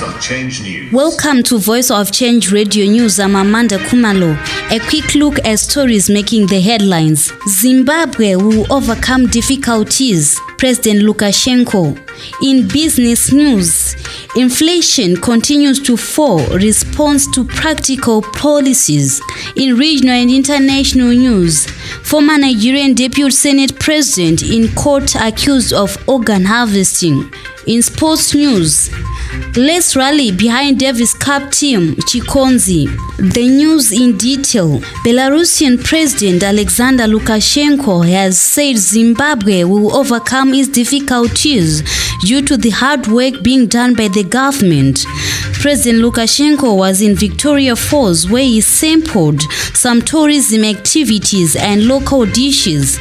of Change News. Welcome to Voice of Change Radio News. I'm Amanda Kumalo. A quick look at stories making the headlines. Zimbabwe will overcome difficulties. President Lukashenko. In business news, inflation continues to fall. Response to practical policies. In regional and international news, former Nigerian Deputy Senate President in court accused of organ harvesting. In sports news, let's rally behind Davis Cup team Chikonzi. The news in detail. Belarusian President Alexander Lukashenko has said Zimbabwe will overcome its difficulties due to the hard work being done by the government. President Lukashenko was in Victoria Falls, where he sampled some tourism activities and local dishes.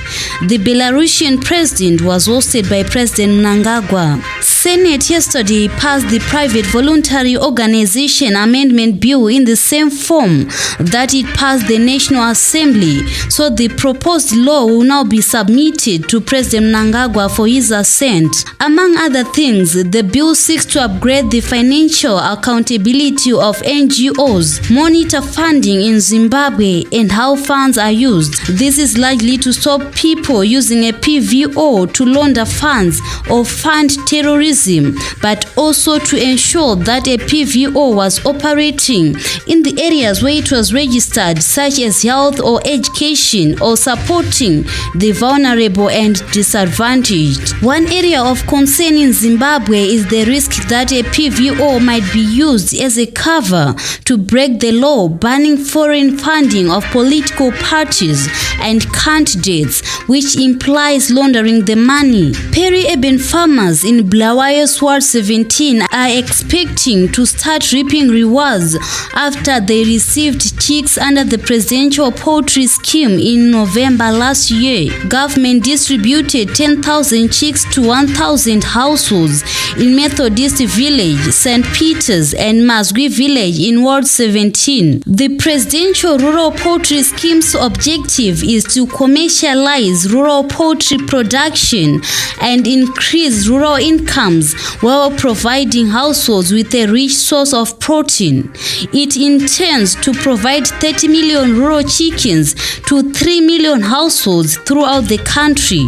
The Belarusian president was hosted by President Mnangagwa. Senate yesterday passed the Private Voluntary Organization Amendment Bill in the same form that it passed the National Assembly, so the proposed law will now be submitted to President Mnangagwa for his assent. Among other things, the bill seeks to upgrade the financial accountability of NGOs, monitor funding in Zimbabwe and how funds are used. This is likely to stop people using a PVO to launder funds or fund terrorism, but also to ensure that a PVO was operating in the areas where it was registered, such as health or education, or supporting the vulnerable and disadvantaged. One area of concern in Zimbabwe is the risk that a PVO might be used as a cover to break the law banning foreign funding of political parties and candidates, which implies laundering the money. Peri-urban farmers in Bulawayo Sward 17 are expecting to start reaping rewards after they received chicks under the presidential poultry scheme in November last year. Government distributed 10,000 chicks to 1,000 households in Methodist Village, St. Peter's and Mazgui Village in Ward 17. The presidential rural poultry scheme's objective is to commercialize rural poultry production and increase rural incomes while providing households with a rich source of protein. It intends to provide 30 million rural chickens to 3 million households throughout the country.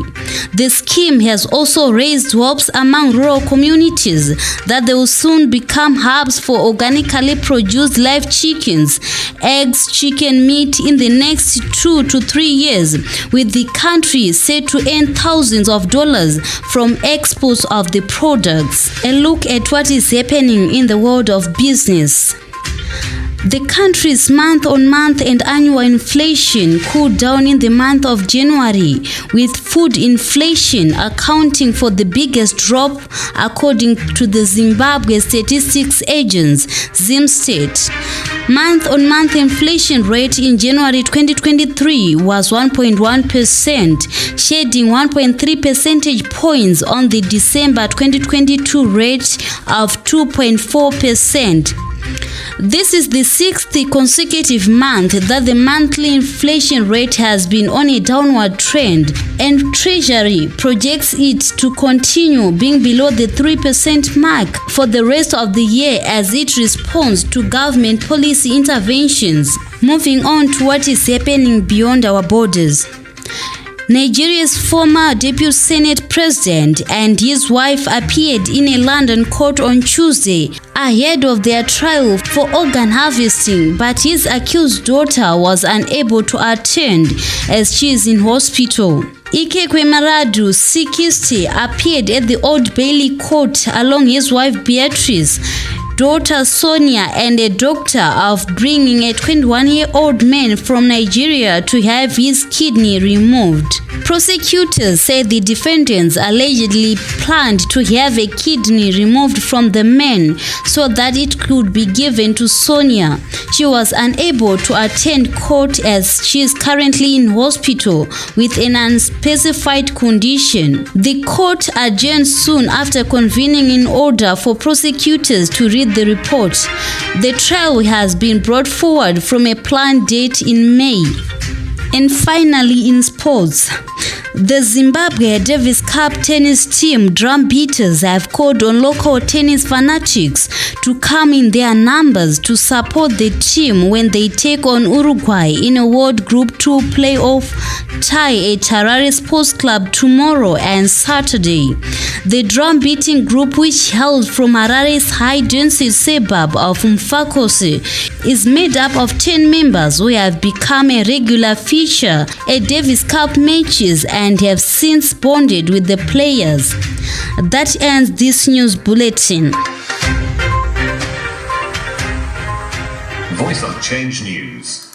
The scheme has also raised hopes among rural communities that they will soon become hubs for organically produced live chickens, eggs, chicken meat in the next 2 to 3 years, with the country set to earn thousands of dollars from exports of the products. A look at what is happening in the world of business. The country's month-on-month and annual inflation cooled down in the month of January, with food inflation accounting for the biggest drop according to the Zimbabwe Statistics Agency, ZimStat. Month-on-month inflation rate in January 2023 was 1.1%, shedding 1.3 percentage points on the December 2022 rate of 2.4%. This is the 6th consecutive month that the monthly inflation rate has been on a downward trend, and Treasury projects it to continue being below the 3% mark for the rest of the year as it responds to government policy interventions. Moving on to what is happening beyond our borders. Nigeria's former Deputy Senate President and his wife appeared in a London court on Tuesday ahead of their trial for organ harvesting, but his accused daughter was unable to attend as she is in hospital. Ikekwe Maradu, 60, appeared at the Old Bailey Court along his wife Beatrice, daughter Sonia, and a doctor of bringing a 21-year-old man from Nigeria to have his kidney removed. Prosecutors said the defendants allegedly planned to have a kidney removed from the man so that it could be given to Sonia. She was unable to attend court as she is currently in hospital with an unspecified condition. The court adjourned soon after convening in order for prosecutors to read the report. The trial has been brought forward from a planned date in May. And finally, in sports, The Zimbabwe Davis Cup tennis team drum beaters have called on local tennis fanatics to come in their numbers to support the team when they take on Uruguay in a World Group 2 playoff tie at Harare Sports Club tomorrow and Saturday. The drum beating group, which hails from Harare's high-density suburb of Mfakosi, is made up of 10 members who have become a regular feature at Davis Cup matches and have since bonded with the players. That ends this news bulletin. Voice of Change News.